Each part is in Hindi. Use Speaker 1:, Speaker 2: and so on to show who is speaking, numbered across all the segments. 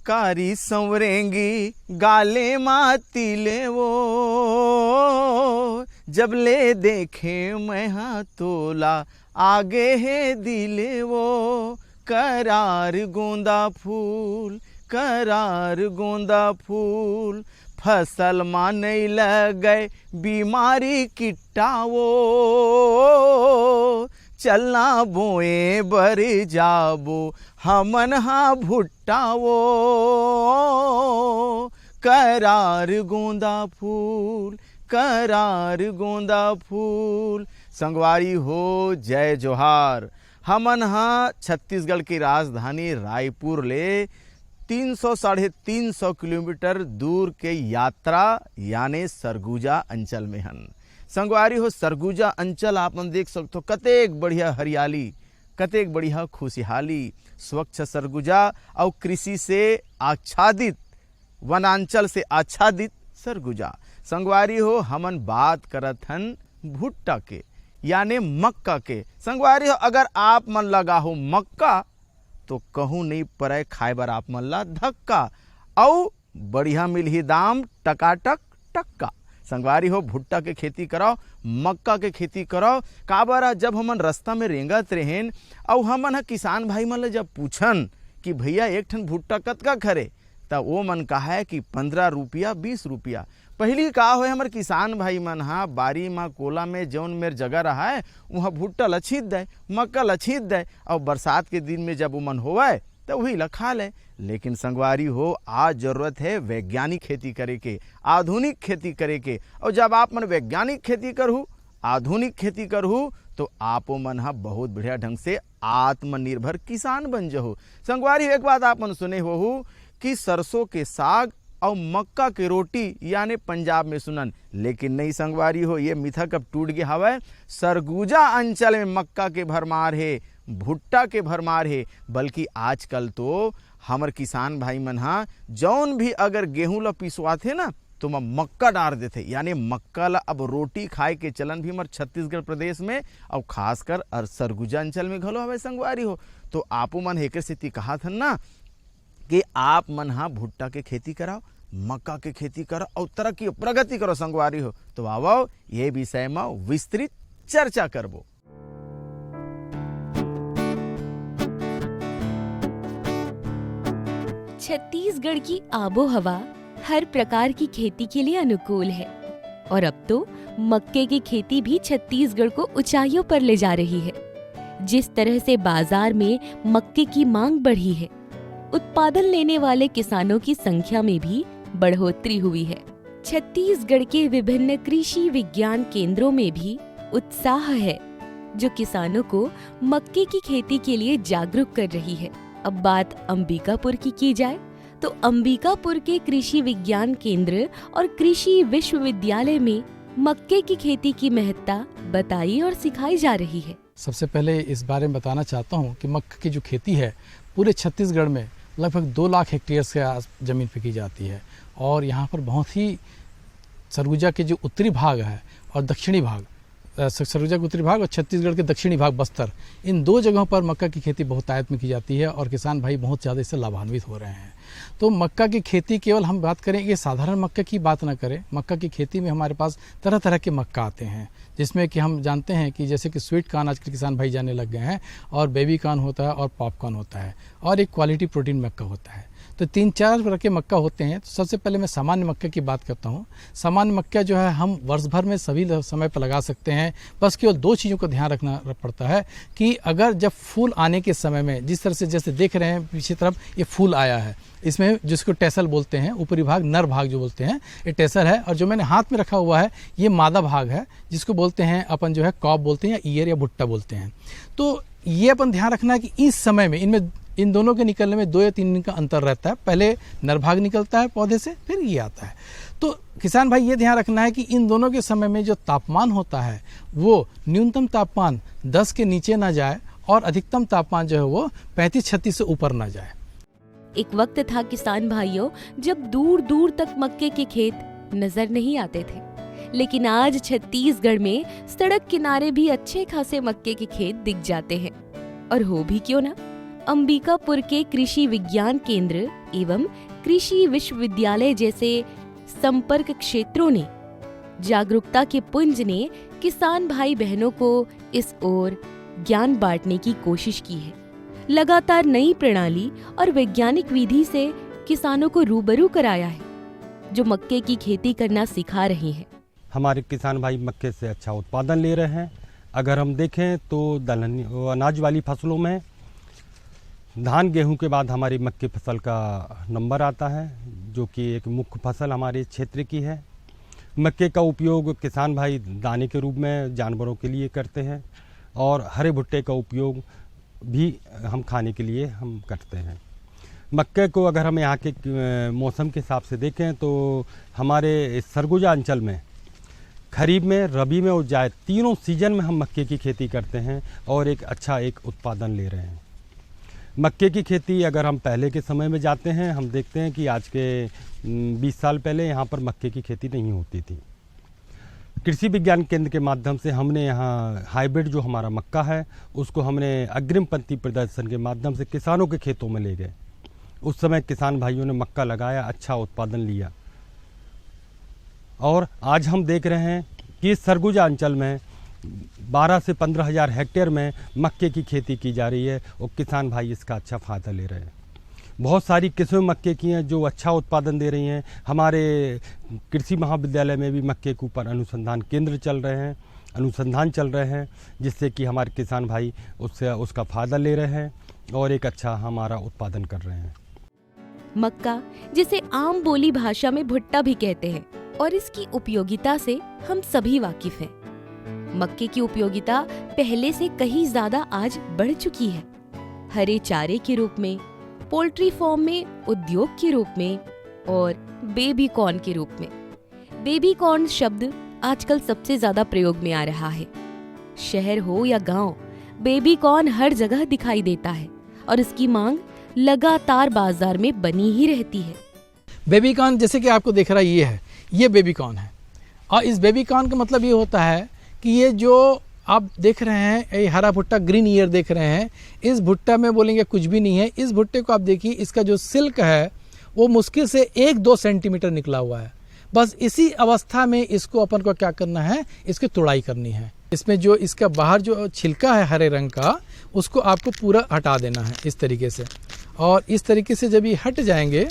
Speaker 1: कारी संवरेंगी गाले माती ले वो, जब ले देखे मैं हाँ तोला आगे है दिले वो। करार गोंदा फूल, करार गोंदा फूल, फसल मा नहीं लगे बीमारी किट्टा वो। चलना बोए बर जाबो हमन हा भुट्टा वो। करार गोंदा फूल, करार गोंदा फूल। संगवारी हो जय जोहार। हमन हा छत्तीसगढ़ की राजधानी रायपुर ले 300 साढ़े 300 किलोमीटर दूर के यात्रा यानी सरगुजा अंचल में हन। संगवारी हो सरगुजा अंचल आपन देख सकते हो कतेक बढ़िया हरियाली, कतेक बढ़िया खुशहाली, स्वच्छ सरगुजा और कृषि से आच्छादित, वनांचल से आच्छादित सरगुजा। संगवारी हो हमन बात करत हन भुट्टा के यानी मक्का के। संगवारी हो अगर आप मन लगा हो मक्का तो कहूँ नहीं पड़े खाए बर आप मन ला धक्का, और बढ़िया मिलही दाम टकाटक टक्का। संगवारी हो भुट्टा के खेती कराओ, मक्का के खेती कराओ। काबर जब हमन रास्ता में रेंगत रहेन और हमन ह किसान भाई मन ले जब पूछन कि भैया एक ठन भुट्टा कतका खरे, तब वो मन कहा है कि 15 रुपया 20 रुपया। पहली का हो हमर किसान भाई मन हा बारी माँ कोला में जौन मेर जगह रहा है वहाँ भुट्टा लछीत दे, मक्का लछीत दे, और बरसात के दिन में जब वो मन होवे तो वही ला खा ले। लेकिन संगवारी हो आज जरूरत है वैज्ञानिक खेती करे के, आधुनिक खेती करे के। और जब आप मन वैज्ञानिक खेती करहु, आधुनिक खेती करहु, तो आप मन हा बहुत बढ़िया ढंग से आत्मनिर्भर किसान बन जहु। संगवारी एक बात आप मन सुने हो कि सरसों के साग और मक्का के रोटी यानी पंजाब में सुनन, लेकिन नहीं संगवारी हो ये मिथक अब टूट गया हवे। सरगुजा अंचल में मक्का के भरमार है, भुट्टा के भरमार है। बल्कि आजकल तो हमर किसान भाई मन हा जौन भी अगर गेहूं ला पिसवाथे ना तो मक्का डाल देते, यानी मक्का ला अब रोटी खाए के चलन भी हमारे छत्तीसगढ़ प्रदेश में और खासकर सरगुजा अंचल में घलो हवे। संगवारी हो तो आपो मन हेकर सेती कहा था ना कि आप मन हा भुट्टा के खेती कराओ, मक्का के खेती करो और तरक्की प्रगति करो। संगवारी हो तो आओ ये विषय में विस्तृत चर्चा करबो।
Speaker 2: छत्तीसगढ़ की आबो हवा हर प्रकार की खेती के लिए अनुकूल है और अब तो मक्के की खेती भी छत्तीसगढ़ को ऊंचाइयों पर ले जा रही है। जिस तरह से बाजार में मक्के की मांग बढ़ी है, उत्पादन लेने वाले किसानों की संख्या में भी बढ़ोतरी हुई है। छत्तीसगढ़ के विभिन्न कृषि विज्ञान केंद्रों में भी उत्साह है जो किसानों को मक्के की खेती के लिए जागरूक कर रही है। अब बात अंबिकापुर की जाए तो अंबिकापुर के कृषि विज्ञान केंद्र और कृषि विश्वविद्यालय में मक्के की खेती की महत्ता बताई और सिखाई जा रही है।
Speaker 3: सबसे पहले इस बारे में बताना चाहता हूँ कि मक्का की जो खेती है पूरे छत्तीसगढ़ में लगभग 2 लाख हेक्टेयर से ज़मीन पे की जाती है। और यहाँ पर बहुत ही सरगुजा के जो उत्तरी भाग है और दक्षिणी भाग, सरगुजा के उत्तरी भाग और छत्तीसगढ़ के दक्षिणी भाग बस्तर, इन 2 जगहों पर मक्का की खेती बहुत आयत में की जाती है और किसान भाई बहुत ज़्यादा इससे लाभान्वित हो रहे हैं। तो मक्का की खेती केवल हम बात करें कि साधारण मक्का की बात ना करें, मक्का की खेती में हमारे पास तरह तरह के मक्का आते हैं, जिसमें कि हम जानते हैं कि जैसे कि स्वीट कॉर्न आजकल किसान भाई जाने लग गए हैं, और बेबी कॉर्न होता है और पॉपकॉर्न होता है, और एक क्वालिटी प्रोटीन मक्का होता है। तो 3-4 तरह के मक्का होते हैं। तो सबसे पहले मैं सामान्य मक्का की बात करता हूँ। सामान्य मक्का जो है हम वर्ष भर में सभी समय पर लगा सकते हैं, बस केवल 2 चीज़ों का ध्यान रखना पड़ता है कि अगर जब फूल आने के समय में, जिस तरह से जैसे देख रहे हैं पीछे तरफ ये फूल आया है, इसमें जिसको टेसल बोलते हैं, ऊपरी भाग नर भाग जो बोलते हैं ये टेसल है, और जो मैंने हाथ में रखा हुआ है ये मादा भाग है जिसको बोलते हैं अपन जो है कॉब बोलते हैं या ईयर या भुट्टा बोलते हैं। तो ये अपन ध्यान रखना है कि इस समय में इनमें इन दोनों के निकलने में 2 या 3 दिन का अंतर रहता है। पहले नर भाग निकलता है पौधे से, फिर ये आता है। तो किसान भाई ये ध्यान रखना है कि इन दोनों के समय में जो तापमान होता है वो न्यूनतम तापमान 10 के नीचे ना जाए और अधिकतम तापमान जो है वो 35-36 से ऊपर ना जाए।
Speaker 2: एक वक्त था किसान भाइयों जब दूर दूर तक मक्के के खेत नजर नहीं आते थे, लेकिन आज छत्तीसगढ़ में सड़क किनारे भी अच्छे खासे मक्के के खेत दिख जाते हैं। और हो भी क्यों ना, अंबिकापुर के कृषि विज्ञान केंद्र एवं कृषि विश्वविद्यालय जैसे संपर्क क्षेत्रों ने, जागरूकता के पुंज ने किसान भाई बहनों को इस ओर ज्ञान बांटने की कोशिश की है। लगातार नई प्रणाली और वैज्ञानिक विधि से किसानों को रूबरू कराया है, जो मक्के की खेती करना सिखा रहे हैं।
Speaker 4: हमारे किसान भाई मक्के से अच्छा उत्पादन ले रहे हैं। अगर हम देखें तो दलहनी अनाज वाली फसलों में धान गेहूं के बाद हमारी मक्के फसल का नंबर आता है, जो कि एक मुख्य फसल हमारे क्षेत्र की है। मक्के का उपयोग किसान भाई दाने के रूप में जानवरों के लिए करते हैं और हरे भुट्टे का उपयोग भी हम खाने के लिए हम करते हैं। मक्के को अगर हम यहाँ के मौसम के हिसाब से देखें तो हमारे सरगुजा अंचल में खरीफ में, रबी में और जायद तीनों सीजन में हम मक्के की खेती करते हैं और एक अच्छा एक उत्पादन ले रहे हैं। मक्के की खेती अगर हम पहले के समय में जाते हैं, हम देखते हैं कि आज के 20 साल पहले यहाँ पर मक्के की खेती नहीं होती थी। कृषि विज्ञान केंद्र के माध्यम से हमने यहाँ हाइब्रिड जो हमारा मक्का है उसको हमने अग्रिम पंक्ति प्रदर्शन के माध्यम से किसानों के खेतों में ले गए। उस समय किसान भाइयों ने मक्का लगाया, अच्छा उत्पादन लिया और आज हम देख रहे हैं कि सरगुजा अंचल में 12 से 15 हज़ार हेक्टेयर में मक्के की खेती की जा रही है और किसान भाई इसका अच्छा फ़ायदा ले रहे हैं। बहुत सारी किस्में मक्के की हैं जो अच्छा उत्पादन दे रही हैं। हमारे कृषि महाविद्यालय में भी मक्के के ऊपर अनुसंधान केंद्र चल रहे हैं, अनुसंधान चल रहे हैं, जिससे कि हमारे किसान भाई उसका फ़ायदा ले रहे हैं और एक अच्छा हमारा उत्पादन कर रहे हैं।
Speaker 2: मक्का, जिसे आम बोली भाषा में भुट्टा भी कहते हैं, और इसकी उपयोगिता से हम सभी वाकिफ हैं। मक्के की उपयोगिता पहले से कहीं ज्यादा आज बढ़ चुकी है। हरे चारे के रूप में, पोल्ट्री फार्म में, उद्योग के रूप में और बेबी कॉर्न के रूप में। बेबी कॉर्न शब्द आजकल सबसे ज्यादा प्रयोग में आ रहा है। शहर हो या गांव, बेबी कॉर्न हर जगह दिखाई देता है और इसकी मांग लगातार बाजार में बनी ही रहती है।
Speaker 3: बेबी कॉर्न जैसे कि आपको दिख रहा है, ये बेबी कॉर्न है और इस बेबी कॉर्न का मतलब ये होता है कि ये जो आप देख रहे हैं, ये हरा भुट्टा ग्रीन ईयर देख रहे हैं, इस भुट्टा में बोलेंगे कुछ भी नहीं है। इस भुट्टे को आप देखिए, इसका जो सिल्क है वो मुश्किल से 1-2 सेंटीमीटर निकला हुआ है। बस इसी अवस्था में इसको अपन को क्या करना है, इसकी तोड़ाई करनी है। इसमें जो इसका बाहर जो छिलका है हरे रंग का, उसको आपको पूरा हटा देना है इस तरीके से। और इस तरीके से जब ये हट जाएंगे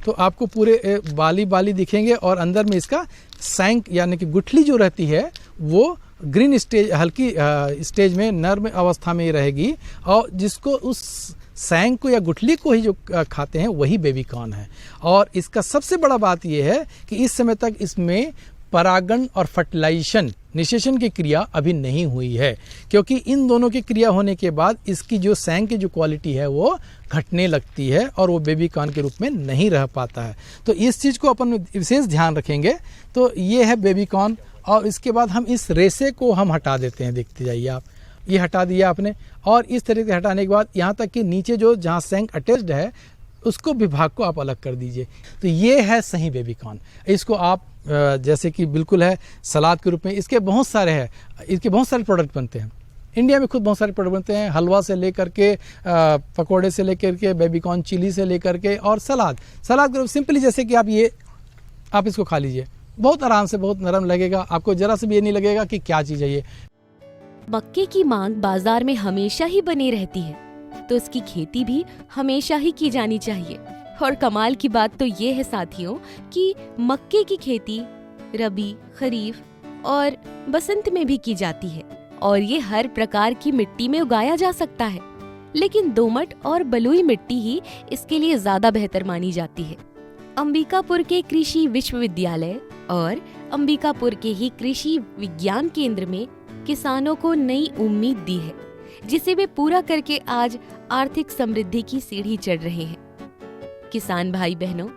Speaker 3: तो आपको पूरे बाली दिखेंगे और अंदर में इसका सैंक यानी कि गुठली जो रहती है वो ग्रीन स्टेज, हल्की स्टेज में नर्म अवस्था में ही रहेगी और जिसको उस सैंक को या गुठली को ही जो खाते हैं वही बेबी कॉर्न है। और इसका सबसे बड़ा बात यह है कि इस समय तक इसमें परागण और फर्टिलाइजेशन, निषेचन की क्रिया अभी नहीं हुई है, क्योंकि इन दोनों की क्रिया होने के बाद इसकी जो सैंक की जो क्वालिटी है वो घटने लगती है और वो बेबी कॉर्न के रूप में नहीं रह पाता है। तो इस चीज़ को अपन विशेष ध्यान रखेंगे। तो ये है बेबी कॉर्न और इसके बाद हम इस रेसे को हम हटा देते हैं। देखते जाइए आप, ये हटा दिया आपने और इस तरीके से हटाने के बाद यहाँ तक कि नीचे जो जहाँ सैंक अटैच्ड है उसको विभाग को आप अलग कर दीजिए। तो ये है सही बेबी कॉर्न। इसको आप जैसे कि बिल्कुल है सलाद के रूप में, इसके बहुत सारे हैं, इसके बहुत सारे प्रोडक्ट बनते हैं। इंडिया में खुद बहुत सारे प्रोडक्ट बनते हैं, हलवा से लेकर के पकोड़े से लेकर के बेबी कॉर्न चिली से लेकर के और सलाद सिंपली जैसे कि आप इसको खा लीजिए, बहुत आराम से, बहुत नरम लगेगा, आपको जरा से भी ये नहीं लगेगा कि क्या चीज़ है ये।
Speaker 2: मक्के की मांग बाजार में हमेशा ही बनी रहती है, तो इसकी खेती भी हमेशा ही की जानी चाहिए। और कमाल की बात तो ये है साथियों कि मक्के की खेती रबी, खरीफ और बसंत में भी की जाती है और ये हर प्रकार की मिट्टी में उगाया जा सकता है, लेकिन दोमट और बलुई मिट्टी ही इसके लिए ज्यादा बेहतर मानी जाती है। अंबिकापुर के कृषि विश्वविद्यालय और अंबिकापुर के ही कृषि विज्ञान केंद्र में किसानों को नई उम्मीद दी है, जिसे वे पूरा करके आज आर्थिक समृद्धि की सीढ़ी चढ़ रहे हैं। किसान भाई बहनों,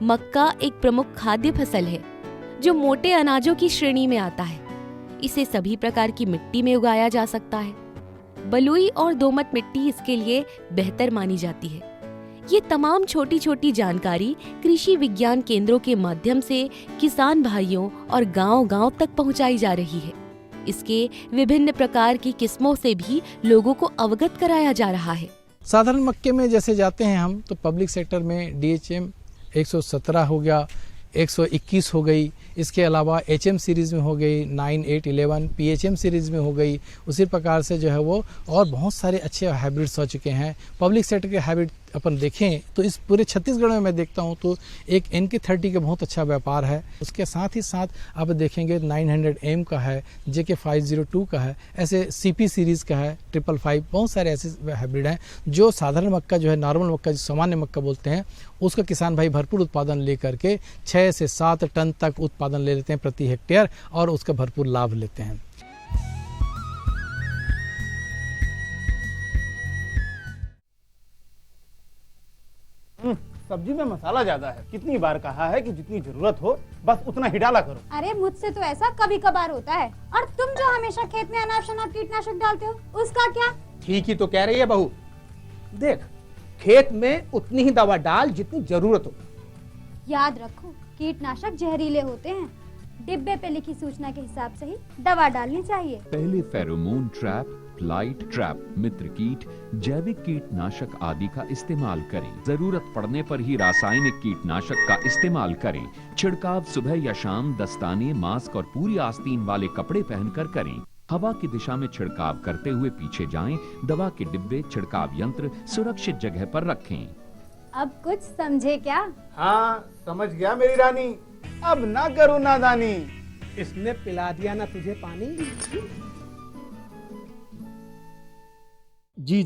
Speaker 2: मक्का एक प्रमुख खाद्य फसल है जो मोटे अनाजों की श्रेणी में आता है। इसे सभी प्रकार की मिट्टी में उगाया जा सकता है। बलुई और दोमट मिट्टी इसके लिए बेहतर मानी जाती है। ये तमाम छोटी छोटी जानकारी कृषि विज्ञान केंद्रों के माध्यम से किसान भाइयों और गांव-गांव तक पहुंचाई जा रही है। इसके विभिन्न प्रकार की किस्मों से भी लोगों को अवगत कराया जा रहा है।
Speaker 3: साधारण मक्के में जैसे जाते हैं हम तो पब्लिक सेक्टर में DHM 117 हो गया, 121 हो गई, इसके अलावा HM सीरीज़ में हो गई 9, 8, 11, PHM सीरीज़ में हो गई। उसी प्रकार से जो है वो और बहुत सारे अच्छे हाइब्रिड्स हो चुके हैं। पब्लिक सेक्टर के हाइब्रिड अपन देखें तो इस पूरे छत्तीसगढ़ में मैं देखता हूं तो एक NK30 का बहुत अच्छा व्यापार है। उसके साथ ही साथ आप देखेंगे 900M का है, JK502 का है, ऐसे CP सीरीज़ का है, 555, बहुत सारे ऐसे हाइब्रिड हैं जो साधारण मक्का जो है, नॉर्मल मक्का जो सामान्य मक्का बोलते हैं, उसका किसान भाई भरपूर उत्पादन लेकर के 6 से 7 टन तक उत्पादन ले लेते हैं प्रति हेक्टेयर और उसका भरपूर लाभ लेते हैं।
Speaker 1: सब्जी में मसाला ज्यादा है। कितनी बार कहा है कि जितनी जरूरत हो बस उतना ही डाला करो।
Speaker 5: अरे मुझसे तो ऐसा कभी कभार होता है। और तुम जो हमेशा खेत में अनाप शनाप कीटनाशक डालते हो, उसका क्या?
Speaker 6: ठीक ही तो कह रही है बहू। देख, खेत में उतनी ही दवा डाल जितनी जरूरत हो।
Speaker 5: याद रखो, कीटनाशक जहरीले होते हैं। डिब्बे पे लिखी सूचना के हिसाब से ही दवा डालनी चाहिए।
Speaker 7: पहले फेरोमोन ट्रैप, फ्लाइट ट्रैप, मित्र कीट, जैविक कीटनाशक आदि का इस्तेमाल करें। जरूरत पड़ने पर ही रासायनिक कीटनाशक का इस्तेमाल करें। छिड़काव सुबह या शाम दस्ताने, मास्क और पूरी आस्तीन वाले कपड़े पहनकर करें। हवा की दिशा में छिड़काव करते हुए पीछे जाएं। दवा के डिब्बे, छिड़काव यंत्र सुरक्षित जगह पर रखें।
Speaker 5: अब कुछ समझे क्या?
Speaker 1: हाँ, समझ गया मेरी रानी। अब ना करो नादानी।
Speaker 6: इसने पिला दिया ना तुझे पानी।
Speaker 8: जी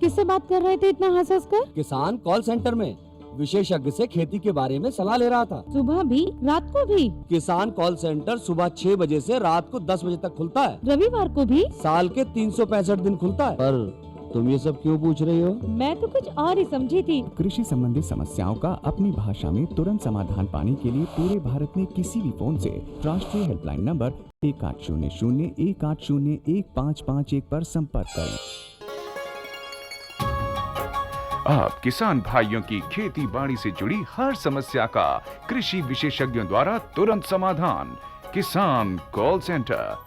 Speaker 9: किससे बात कर रहे थे इतना हंस हंस कर?
Speaker 8: किसान कॉल सेंटर में विशेषज्ञ से खेती के बारे में सलाह ले रहा था।
Speaker 9: सुबह भी रात को भी?
Speaker 8: किसान कॉल सेंटर सुबह 6 बजे से रात को 10 बजे तक खुलता है।
Speaker 9: रविवार को भी?
Speaker 8: साल के 365 दिन खुलता है। पर तुम ये सब क्यों पूछ रही हो?
Speaker 9: मैं तो कुछ और ही समझी थी।
Speaker 10: कृषि संबंधी समस्याओं का अपनी भाषा में तुरंत समाधान पाने के लिए पूरे भारत में किसी भी फोन से राष्ट्रीय हेल्पलाइन नंबर 1800-1801-551 पर संपर्क करें।
Speaker 11: आप किसान भाइयों की खेती बाड़ी से जुड़ी हर समस्या का कृषि विशेषज्ञों द्वारा तुरंत समाधान। किसान कॉल सेंटर।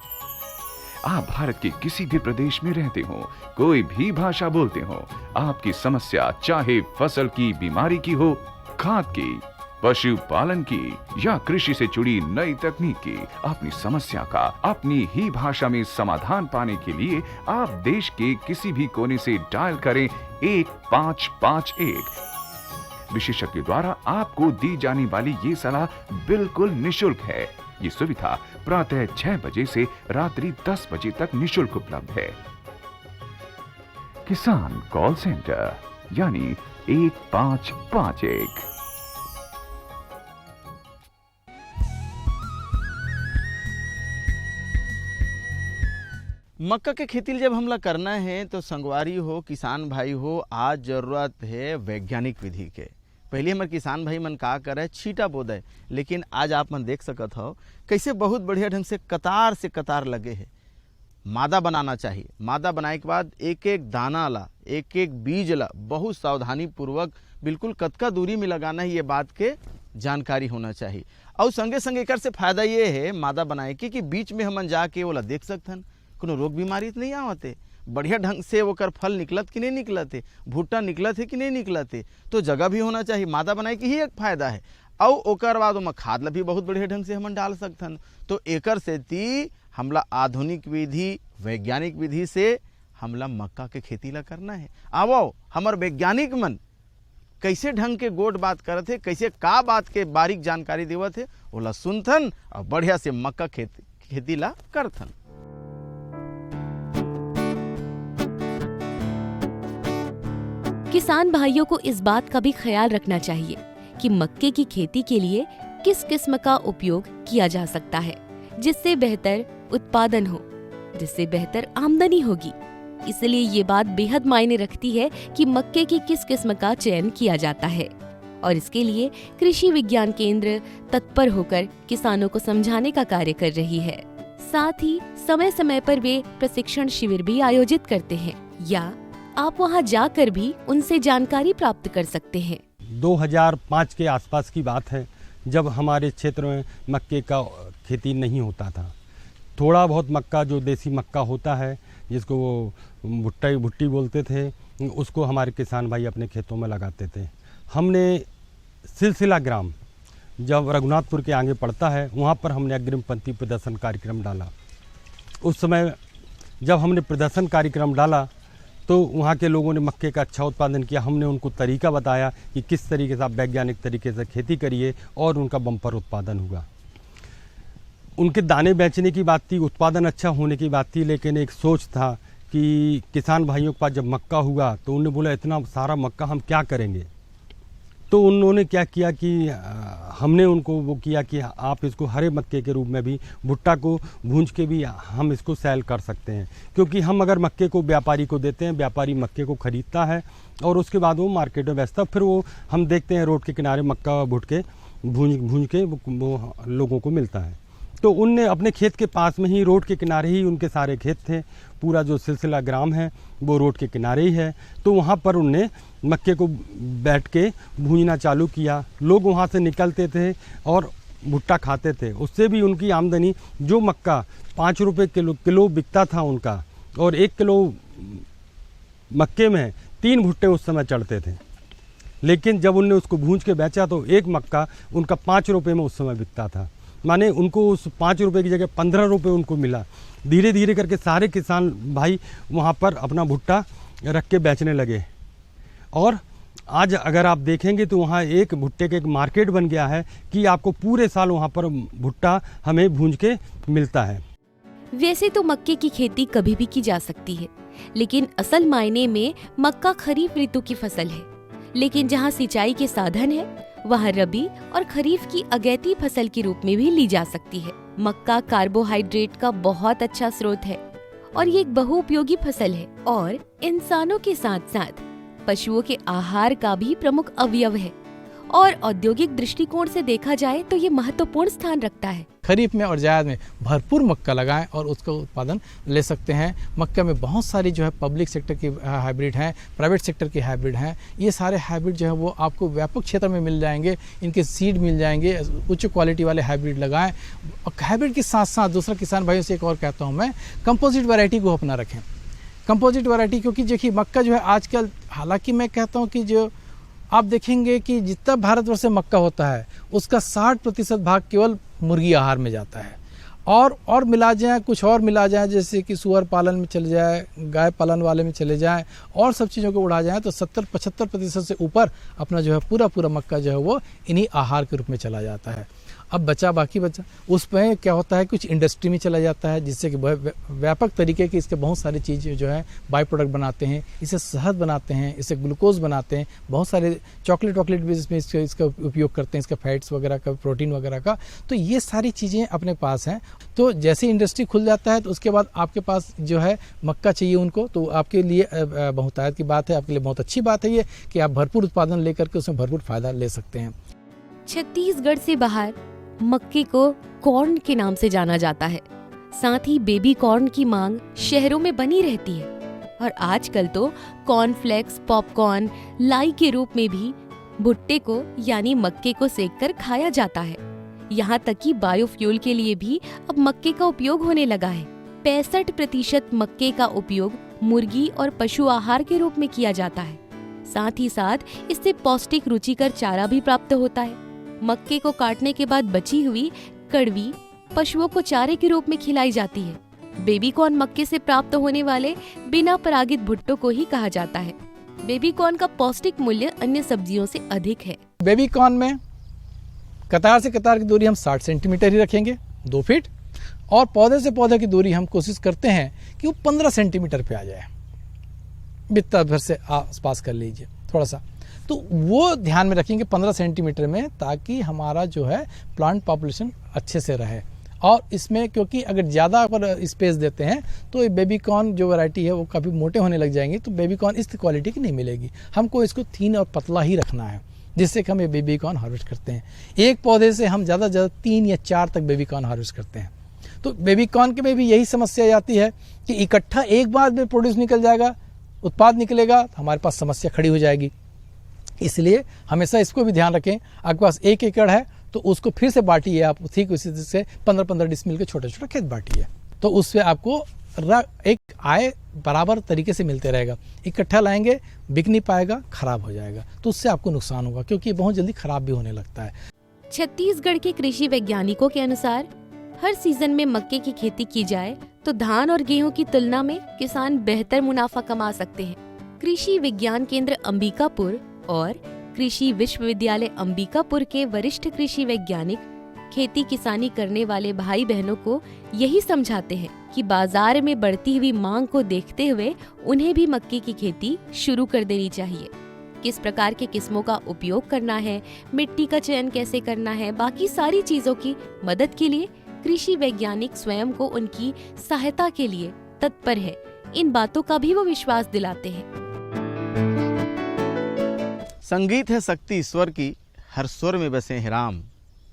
Speaker 11: आप भारत के किसी भी प्रदेश में रहते हो, कोई भी भाषा बोलते हो, आपकी समस्या चाहे फसल की बीमारी की हो, खाद की, पशुपालन की या कृषि से जुड़ी नई तकनीक की, अपनी समस्या का अपनी ही भाषा में समाधान पाने के लिए आप देश के किसी भी कोने से डायल करें 1551। विशेषज्ञ द्वारा आपको दी जाने वाली ये सलाह बिल्कुल निशुल्क है। ये सुविधा प्रातः 6 बजे से रात्रि 10 बजे तक निशुल्क उपलब्ध है। किसान कॉल सेंटर यानी 1551।
Speaker 1: मक्का के खेती जब हमला करना है तो संगवारी हो, किसान भाई हो, आज जरूरत है वैज्ञानिक विधि के। पहले हमारे किसान भाई मन का करे, छीटा बोदे, लेकिन आज आप मन देख सकत हो कैसे बहुत बढ़िया ढंग से कतार लगे है। मादा बनाना चाहिए। मादा बनाए के बाद एक एक दाना ला, एक एक बीज ला बहुत सावधानी पूर्वक बिल्कुल कतका दूरी में लगाना है, ये बात के जानकारी होना चाहिए। और संगे संगे एक से फायदा ये है मादा बनाए के कि बीच में हमन जाके वो ला देख सकथन कोनो रोग बीमारी तो नहीं आवते, बढ़िया ढंग से वो कर फल निकलत कि नहीं निकलत है, भुट्टा निकलत है कि नहीं निकलत है, तो जगह भी होना चाहिए। मादा बनाए के ही एक फायदा है। और ओकर बाद ओमा खाद ला भी बहुत बढ़िया ढंग से हमन डाल सकथन। तो एकर सेती हमला आधुनिक विधि, वैज्ञानिक विधि से हमला मक्का के खेती ला करना है। आवो हमर वैज्ञानिक मन कैसे ढंग के गोट बात करत है, कैसे का बात के बारीक जानकारी देवत है, ओला सुनथन और बढ़िया से मक्का खेती ला करथन।
Speaker 2: किसान भाइयों को इस बात का भी ख्याल रखना चाहिए कि मक्के की खेती के लिए किस किस्म का उपयोग किया जा सकता है जिससे बेहतर उत्पादन हो, जिससे बेहतर आमदनी होगी। इसलिए ये बात बेहद मायने रखती है कि मक्के की किस किस्म का चयन किया जाता है और इसके लिए कृषि विज्ञान केंद्र तत्पर होकर किसानों को समझाने का कार्य कर रही है। साथ ही समय समय पर वे प्रशिक्षण शिविर भी आयोजित करते हैं या आप वहां जाकर भी उनसे जानकारी प्राप्त कर सकते हैं।
Speaker 4: 2005 के आसपास की बात है, जब हमारे क्षेत्र में मक्के का खेती नहीं होता था। थोड़ा बहुत मक्का जो देसी मक्का होता है जिसको वो भुट्टी बोलते थे, उसको हमारे किसान भाई अपने खेतों में लगाते थे। हमने सिलसिला ग्राम जब रघुनाथपुर के आगे पड़ता है वहाँ पर हमने अग्रिम पंक्ति प्रदर्शन कार्यक्रम डाला। उस समय जब हमने प्रदर्शन कार्यक्रम डाला तो वहाँ के लोगों ने मक्के का अच्छा उत्पादन किया। हमने उनको तरीका बताया कि किस तरीके से आप वैज्ञानिक तरीके से खेती करिए और उनका बम्पर उत्पादन हुआ। उनके दाने बेचने की बात थी, उत्पादन अच्छा होने की बात थी, लेकिन एक सोच था कि किसान भाइयों के पास जब मक्का हुआ तो उन्होंने बोला इतना सारा मक्का हम क्या करेंगे। तो उन्होंने क्या किया कि हमने उनको वो किया कि आप इसको हरे मक्के के रूप में भी भुट्टा को भूंज के भी हम इसको सेल कर सकते हैं, क्योंकि हम अगर मक्के को व्यापारी को देते हैं, व्यापारी मक्के को ख़रीदता है और उसके बाद वो मार्केट में बेचता, फिर वो हम देखते हैं रोड के किनारे मक्का भुट के भूंज के वो लोगों को मिलता है। तो उनने अपने खेत के पास में ही, रोड के किनारे ही उनके सारे खेत थे, पूरा जो सिलसिला ग्राम है वो रोड के किनारे ही है। तो वहाँ पर उनने मक्के को बैठ के भूंजना चालू किया। लोग वहाँ से निकलते थे और भुट्टा खाते थे। उससे भी उनकी आमदनी, जो मक्का 5 रुपये किलो बिकता था उनका, और 1 किलो मक्के में 3 भुट्टे उस समय चढ़ते थे। लेकिन जब उनने उसको भूंज के बेचा तो एक मक्का उनका 5 रुपये में उस समय बिकता था। माने उनको उस 5 रुपये की जगह 15 रुपये उनको मिला। धीरे धीरे करके सारे किसान भाई वहाँ पर अपना भुट्टा रख के बेचने लगे। और आज अगर आप देखेंगे तो वहाँ एक भुट्टे का एक मार्केट बन गया है कि आपको पूरे साल वहाँ पर भुट्टा हमें भूंज के मिलता है।
Speaker 2: वैसे तो मक्के की खेती कभी भी की जा सकती है, लेकिन असल मायने में मक्का खरीफ ऋतु की फसल है। लेकिन जहाँ सिंचाई के साधन है वहाँ रबी और खरीफ की अगैती फसल के रूप में भी ली जा सकती है। मक्का कार्बोहाइड्रेट का बहुत अच्छा स्रोत है और ये एक बहुउपयोगी फसल है और इंसानों के साथ साथ पशुओं के आहार का भी प्रमुख अवयव है और औद्योगिक दृष्टिकोण से देखा जाए तो ये महत्वपूर्ण स्थान रखता है।
Speaker 3: खरीफ में और जायद में भरपूर मक्का लगाएं और उसका उत्पादन ले सकते हैं। मक्का में बहुत सारी जो है पब्लिक सेक्टर की हाइब्रिड हैं, प्राइवेट सेक्टर की हाइब्रिड हैं। ये सारे हाइब्रिड जो है वो आपको व्यापक क्षेत्र में मिल जाएंगे। इनके सीड मिल जाएंगे। उच्च क्वालिटी वाले हाइब्रिड लगाएं। और हाइब्रिड के साथ साथ दूसरा किसान भाइयों से एक और कहता हूँ मैं, कंपोजिट वैरायटी को अपना रखें। कंपोजिट वैरायटी, क्योंकि देखिए मक्का जो है आजकल, हालांकि मैं कहता हूँ कि जो आप देखेंगे कि जितना भारतवर्ष में मक्का होता है उसका 60% भाग केवल मुर्गी आहार में जाता है। और मिला जाए, कुछ और मिला जाए, जैसे कि सुअर पालन में चले जाए, गाय पालन वाले में चले जाएं और सब चीज़ों को उड़ा जाए तो 70-75% से ऊपर अपना जो है पूरा मक्का जो है वो इन्हीं आहार के रूप में चला जाता है। अब बाकी बचा उस पर क्या होता है, कुछ इंडस्ट्री में चला जाता है, जिससे कि व्यापक तरीके की इसके बहुत सारी चीज़ें जो है बाई प्रोडक्ट बनाते हैं। इसे शहद बनाते हैं, इसे ग्लूकोज बनाते हैं, बहुत सारे चॉकलेट भी इसमें इसका उपयोग करते हैं, इसका फैट्स वगैरह का, प्रोटीन वगैरह का। तो ये सारी चीज़ें अपने पास हैं। तो जैसे इंडस्ट्री खुल जाता है तो उसके बाद आपके पास जो है मक्का चाहिए उनको, तो आपके लिए बहुतायत की बात है, आपके लिए बहुत अच्छी बात है ये कि आप भरपूर उत्पादन लेकर के उसमें भरपूर फायदा ले सकते हैं।
Speaker 2: छत्तीसगढ़ से बाहर मक्के को कॉर्न के नाम से जाना जाता है। साथ ही बेबी कॉर्न की मांग शहरों में बनी रहती है और आजकल तो कॉर्नफ्लेक्स, पॉपकॉर्न, लाई के रूप में भी भुट्टे को यानी मक्के को सेककर खाया जाता है। यहाँ तक कि बायोफ्यूल के लिए भी अब मक्के का उपयोग होने लगा है। 65% मक्के का उपयोग मुर्गी और पशु आहार के रूप में किया जाता है। साथ ही साथ इससे पौष्टिक रुचिकर चारा भी प्राप्त होता है। मक्के को काटने के बाद बची हुई कड़वी पशुओं को चारे के रूप में खिलाई जाती है। बेबी कॉर्न मक्के से प्राप्त होने वाले बिना परागित भुट्टो को ही कहा जाता है। बेबी कॉर्न का पौष्टिक मूल्य अन्य सब्जियों से अधिक है।
Speaker 3: बेबी कॉर्न में कतार से कतार की दूरी हम 60 सेंटीमीटर ही रखेंगे, 2 फीट, और पौधे से पौधे की दूरी हम कोशिश करते हैं कि वो 15 सेंटीमीटर पे आ जाए। बित्ता भर से आसपास कर लीजिए थोड़ा सा, तो वो ध्यान में रखेंगे 15 सेंटीमीटर में, ताकि हमारा जो है प्लांट पॉपुलेशन अच्छे से रहे। और इसमें क्योंकि अगर ज़्यादा पर स्पेस देते हैं तो ये बेबी कॉर्न जो वैरायटी है वो काफ़ी मोटे होने लग जाएंगे, तो बेबी कॉर्न इस क्वालिटी की नहीं मिलेगी। हमको इसको थीन और पतला ही रखना है, जिससे कि हम ये बेबी कॉर्न हार्वेस्ट करते हैं। एक पौधे से हम ज़्यादा से ज़्यादा 3 या 4 तक बेबी कॉर्न हार्वेस्ट करते हैं। तो बेबी कॉर्न के में भी यही समस्या आती है कि इकट्ठा एक बार में प्रोड्यूस निकल जाएगा, उत्पाद निकलेगा, तो हमारे पास समस्या खड़ी हो जाएगी। इसलिए हमेशा इसको भी ध्यान रखें। आपके पास 1 एकड़ है तो उसको फिर से बांटिए आप, ठीक उसी से 15-15 डिसमिल के छोटे छोटे खेत बांटिए, तो उससे आपको एक आय बराबर तरीके से मिलते रहेगा। इकट्ठा लाएंगे, बिक नहीं पाएगा, खराब हो जाएगा, तो उससे आपको नुकसान होगा, क्योंकि ये बहुत जल्दी खराब भी होने लगता है।
Speaker 2: छत्तीसगढ़ के कृषि वैज्ञानिकों के अनुसार हर सीजन में मक्के की खेती की जाए तो धान और गेहूं की तुलना में किसान बेहतर मुनाफा कमा सकते हैं। कृषि विज्ञान केंद्र अंबिकापुर और कृषि विश्वविद्यालय अंबिकापुर के वरिष्ठ कृषि वैज्ञानिक खेती किसानी करने वाले भाई बहनों को यही समझाते हैं कि बाजार में बढ़ती हुई मांग को देखते हुए उन्हें भी मक्के की खेती शुरू कर देनी चाहिए। किस प्रकार के किस्मों का उपयोग करना है, मिट्टी का चयन कैसे करना है, बाकी सारी चीजों की मदद के लिए कृषि वैज्ञानिक स्वयं को उनकी सहायता के लिए तत्पर है। इन बातों का भी वो विश्वास दिलाते हैं।
Speaker 1: संगीत है शक्ति ईश्वर की, हर स्वर में बसे हैं राम।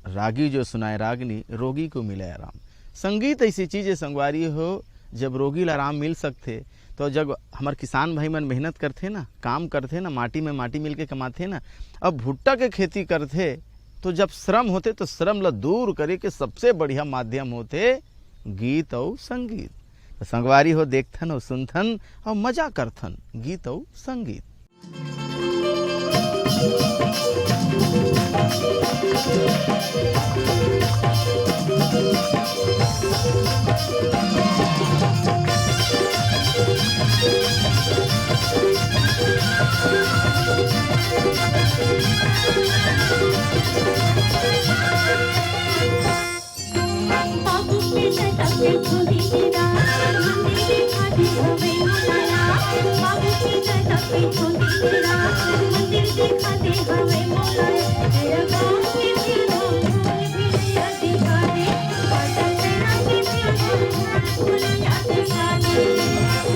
Speaker 1: रागी जो सुनाए रागनी, रोगी को मिले आराम। संगीत ऐसी चीज़ है संगवारी हो, जब रोगी ला आराम मिल सकते, तो जब हमारे किसान भाई मन मेहनत करते ना, काम करते ना, माटी में माटी मिल के कमाते ना, अब भुट्टा के खेती करते, तो जब श्रम होते तो श्रम ला दूर करे के सबसे बढ़िया माध्यम होते गीत और संगीत। तो संगवारी हो देखथन और सुनथन और मजा करथन गीत और संगीत।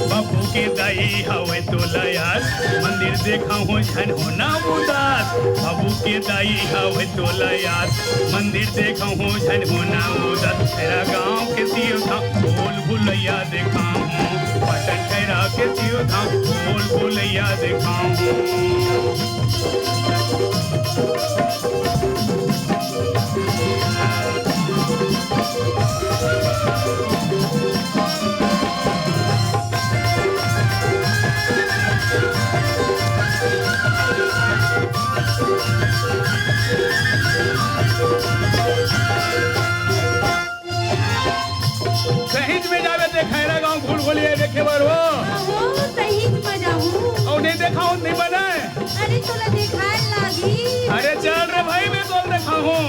Speaker 12: बापू के दाई हवे तोला यार, मंदिर देखा हो झन होना उदास। बाबू के दाई हवे तोला यार, मंदिर देखा हो झन होना उदास। तेरा गाँव के सियो था बोल भुलैया देखा हूँ, पटन ठहरा के सियो था बोल भुलैया देखा हूँ। सहीज में जावे देखा गाँव भूल भूलिए देखे बार हो
Speaker 5: सही मजाऊ
Speaker 12: और नहीं देखा हूँ नहीं बनाए।
Speaker 5: अरे तोला दिखाए लागी।
Speaker 12: अरे चल रे भाई मैं तो देखा हूँ।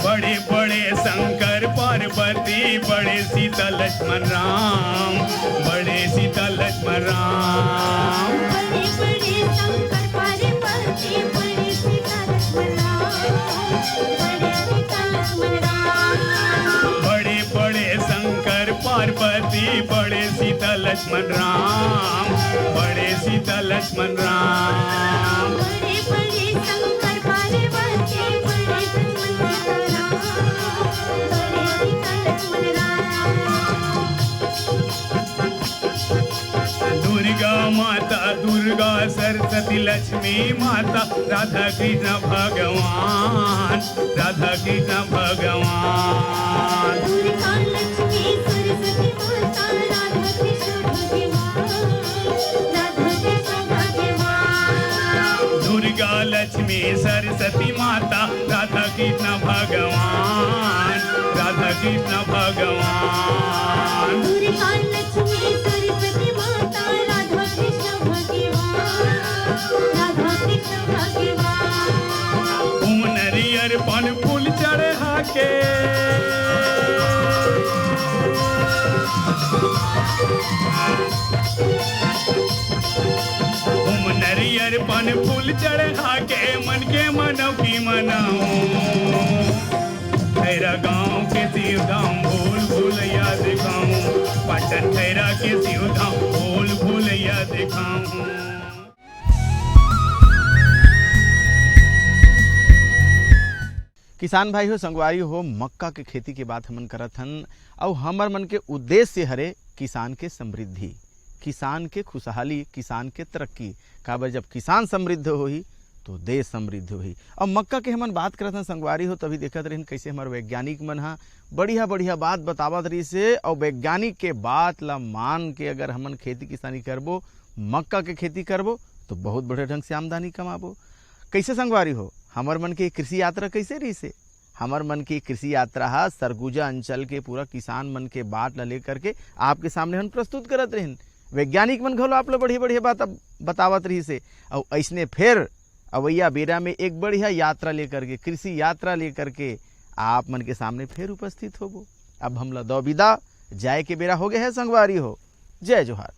Speaker 12: बड़े बड़े शंकर पार्वती, बड़े सीता लक्ष्मण राम, बड़े सीता लक्ष्मण राम।
Speaker 5: बड़े बड़े शंकर पार्वती, बड़े सीता लक्ष्मण राम, बड़े सीता लक्ष्मण राम।
Speaker 12: बड़े बड़े शंकर पार्वती, बड़े सीता लक्ष्मण राम, बड़े सीता लक्ष्मण राम।
Speaker 5: बड़े बड़े शंकर पार्वती, बड़े सीता राम, बड़े सीता लक्ष्मण राम।
Speaker 12: दुर्गा माता, दुर्गा सरस्वती लक्ष्मी माता, राधा कृष्ण भगवान, राधा कृष्ण भगवान।
Speaker 5: दुर्गा लक्ष्मी सरस्वती माता, राधा कृष्ण भगवान, राधा कृष्ण भगवान।
Speaker 12: दुर्गा लक्ष्मी सरस्वती माता, राधा कृष्ण भगवान, राधा कृष्ण भगवान।
Speaker 5: दुर्गा लक्ष्मी सरस्वती माता, राधा कृष्ण भगवान, राधा कृष्ण भगवान।
Speaker 12: ओम नरियर पन फूल चढ़ा के, ओम नरियर पन फूल चढ़ा के, मन के मनौ की मनाऊं। तेरा गाँव के शिव धाम भूल भूलैया दिखाऊं, पटन तेरा के शिव धाम भूल भूलैया दिखाऊं।
Speaker 1: किसान भाई हो, संगवारी हो, मक्का के खेती के बात हमन करत हन और हमर मन के उद्देश्य हरे किसान के समृद्धि, किसान के खुशहाली, किसान के तरक्की। काबर जब किसान समृद्ध होही तो देश समृद्ध हुई। अब मक्का के हमन बात करत हैं संगवारी हो, तभी देखत रहिन कैसे हमारे वैज्ञानिक मन हा बढ़िया बढ़िया बात बतावत रही से। और वैज्ञानिक के बात ला मान के अगर हमन खेती किसानी करबो, मक्का के खेती करबो तो बहुत बड़े ढंग से आमदनी कमाबो। कैसे संगवारी हो, हमर मन की कृषि यात्रा कैसे रही से? हमर मन की कृषि यात्रा हा सरगुजा अंचल के पूरा किसान मन के बात ला लेकर के आपके सामने हम प्रस्तुत करत रहिन। वैज्ञानिक मन घलो आप ला बढ़िया बढ़िया बात बतावत रही से। और ऐसने फिर अवैया बेरा में एक बढ़िया यात्रा लेकर के, कृषि यात्रा लेकर के आप मन के सामने फिर उपस्थित होबो। अब हमला दो विदा, जाए के बेरा हो गए है संगवारी हो। जय जोहार।